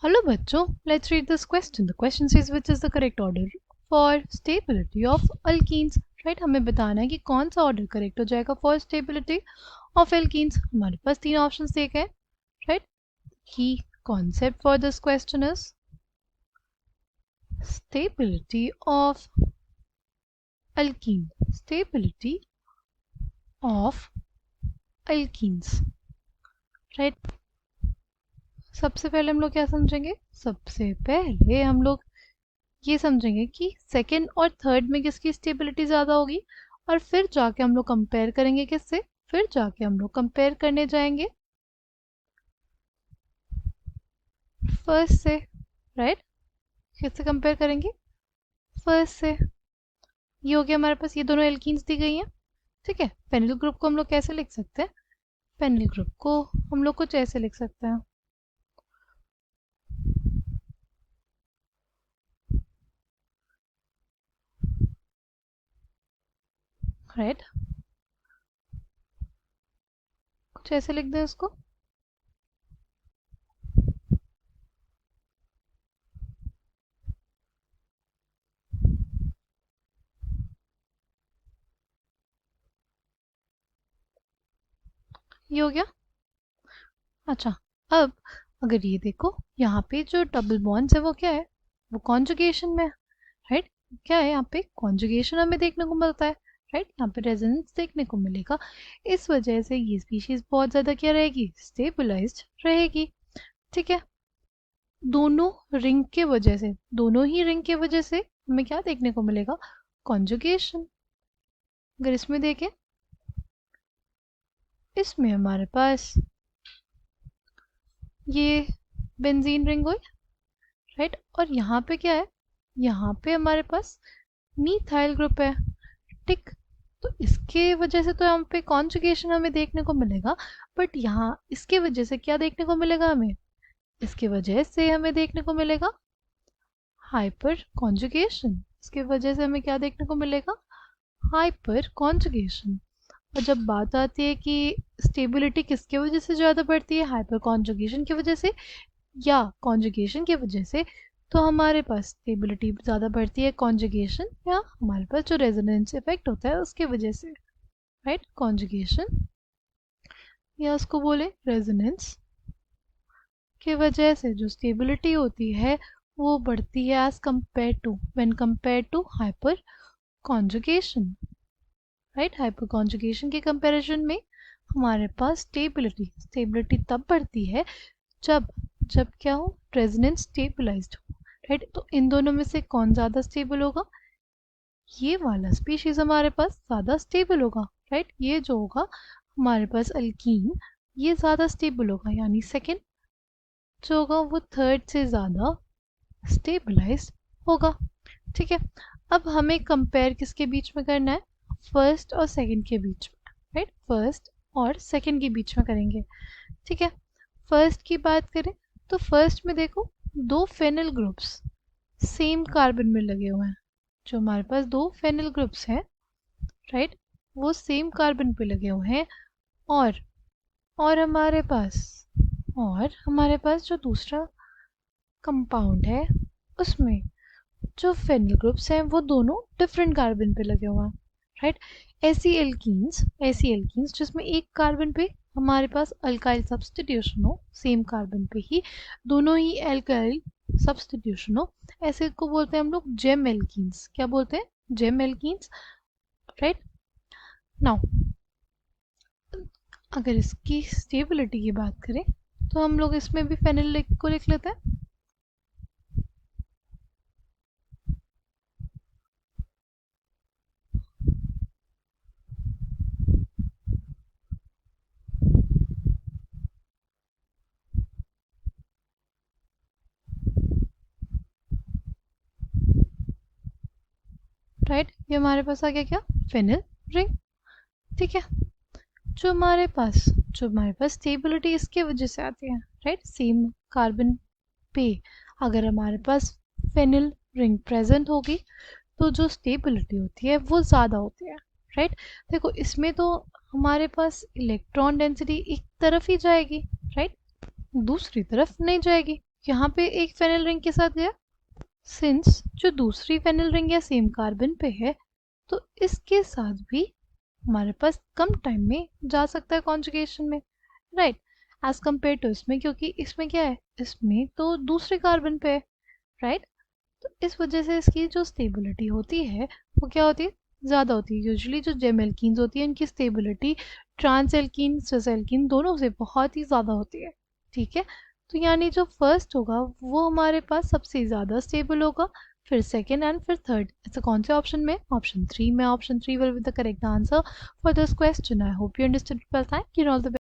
Hello बच्चों, let's read this question. The question says which is the correct order for stability of alkenes. Right? हमें बताना है कि कौन सा ऑर्डर करेक्ट हो जाएगा for stability of alkenes. हमारे पास तीन ऑप्शंस दिए गए. Right? Key concept for this question is stability of alkene. Stability of alkenes. Right? सबसे पहले हम लोग क्या समझेंगे? सबसे पहले हम लोग ये समझेंगे कि सेकंड और थर्ड में किसकी स्टेबिलिटी ज़्यादा होगी और फिर जाके हम लोग कंपेयर करेंगे किससे? फिर जाके हम लोग कंपेयर करने जाएंगे फर्स्ट से. राइट? किससे कंपेयर करेंगे? फर्स्ट से. ये हो गया हमारे पास, ये दोनों एल्कीन्स दी गई हैं. ठीक है. फेनिल ग्रुप को हम लोग कैसे लिख सकते हैं? फेनिल ग्रुप को हम लोग कुछ ऐसे लिख सकते हैं. राइट? कुछ ऐसे लिख दें इसको. ये हो गया. अच्छा, अब अगर ये देखो यहाँ पे जो डबल बॉन्ड्स है वो क्या है? वो कॉन्जुगेशन में है. राइट? क्या है यहाँ पे? कॉन्जुगेशन हमें देखने को मिलता है. राइट? यहाँ पे रेजोनेंस देखने को मिलेगा. इस वजह से ये स्पीशीज बहुत ज़्यादा क्या रहेगी? स्टेबलाइज्ड रहेगी. ठीक है. दोनों रिंग के वजह से, दोनों ही रिंग के वजह से हमें क्या देखने को मिलेगा? कॉन्जुगेशन. अगर इसमें देखें, इसमें हमारे पास ये बेंजीन रिंग हुई. राइट? और यहाँ पे क्या है? यहाँ पे हमारे पास मीथाइल ग्रुप है. ठीक. तो इसके वजह से तो यहाँ पे कॉन्जुगेशन हमें देखने को मिलेगा, बट यहाँ इसके वजह से क्या देखने को मिलेगा हमें? इसके वजह से हमें देखने को मिलेगा हाइपर कॉन्जुगेशन. इसके वजह से हमें क्या देखने को मिलेगा? Hyper conjugation. और जब बात आती है कि स्टेबिलिटी किसके वजह से ज़्यादा बढ़ती है, हाइपर कॉन्जुगेशन की वजह से या कॉन्जुगेशन की वजह से, तो हमारे पास स्टेबिलिटी ज़्यादा बढ़ती है कॉन्जुगेशन या हमारे पास जो रेजोनेंस इफेक्ट होता है उसके वजह से. राइट? कॉन्जुगेशन या उसको बोले रेजोनेंस की वजह से जो स्टेबिलिटी होती है वो बढ़ती है as compare to, when compare to hyperconjugation. Right? Hyperconjugation के कंपैरिजन में हमारे पास स्टेबिलिटी तब बढ़ती है जब जब क्या हो? रेजोनेंस स्टेबलाइज्ड हो. राइट? तो इन दोनों में से कौन ज़्यादा स्टेबल होगा? ये वाला स्पीशीज हमारे पास ज़्यादा स्टेबल होगा. राइट? ये जो होगा हमारे पास अल्कीन, ये ज़्यादा स्टेबल होगा, यानी सेकेंड जो होगा वो थर्ड से ज़्यादा स्टेबलाइज्ड होगा. ठीक है. अब हमें कंपेयर किसके बीच में करना है? फर्स्ट और सेकंड के बीच में. राइट? फर्स्ट और सेकंड के बीच में करेंगे. ठीक है. फर्स्ट की बात करें तो फर्स्ट में देखो दो फेनिल ग्रुप्स सेम कार्बन में लगे हुए हैं. जो हमारे पास दो फेनिल ग्रुप्स हैं, राइट, वो सेम कार्बन पे लगे हुए हैं. और और हमारे पास जो दूसरा कंपाउंड है उसमें जो फेनिल ग्रुप्स हैं वो दोनों डिफरेंट कार्बन पे लगे हुए हैं. राइट? ऐसी एल्कीन्स जिसमें एक कार्बन पे हमारे पास अल्काइल सब्स्टिट्यूशन हो, सेम कार्बन पे ही दोनों ही अल्काइल सब्स्टिट्यूशन हो, ऐसे को बोलते हैं हम लोग जेम एल्कीन्स. क्या बोलते हैं? GeM alkenes. राइट? नाउ अगर इसकी स्टेबिलिटी की बात करें तो हम लोग इसमें भी फेनिल को लिख लेते हैं. राइट? ये हमारे पास आ गया क्या? Phenyl ring. ठीक है. जो हमारे पास स्टेबिलिटी इसके वजह से आती है. राइट? सेम कार्बन पे अगर हमारे पास फेनिल रिंग प्रेजेंट होगी तो जो स्टेबिलिटी होती है वो ज़्यादा होती है. राइट? देखो इसमें तो हमारे पास इलेक्ट्रॉन डेंसिटी एक तरफ ही जाएगी. राइट? दूसरी तरफ नहीं जाएगी. यहाँ पे एक फेनिल रिंग के साथ गया। सिंस जो दूसरी फेनिल रिंग है सेम कार्बन पे है, तो इसके साथ भी हमारे पास कम टाइम में जा सकता है कॉन्जुगेशन में, राइट, एज कम्पेयर टू इसमें, क्योंकि इसमें क्या है, इसमें तो दूसरे कार्बन पे है, राइट। तो इस वजह से इसकी जो स्टेबिलिटी होती है वो क्या होती है, ज़्यादा होती है। यूजुअली जो जेम एल्कीन्स होती है इनकी stability trans alkene cis alkene दोनों से बहुत ही ज़्यादा होती है, ठीक है। तो यानी जो फर्स्ट होगा वो हमारे पास सबसे ज़्यादा स्टेबल होगा, फिर सेकेंड एंड फिर थर्ड। ऐसा कौन से ऑप्शन में, ऑप्शन 3 में। Option 3 will be the correct answer for this question. I hope you understood. Thank you all the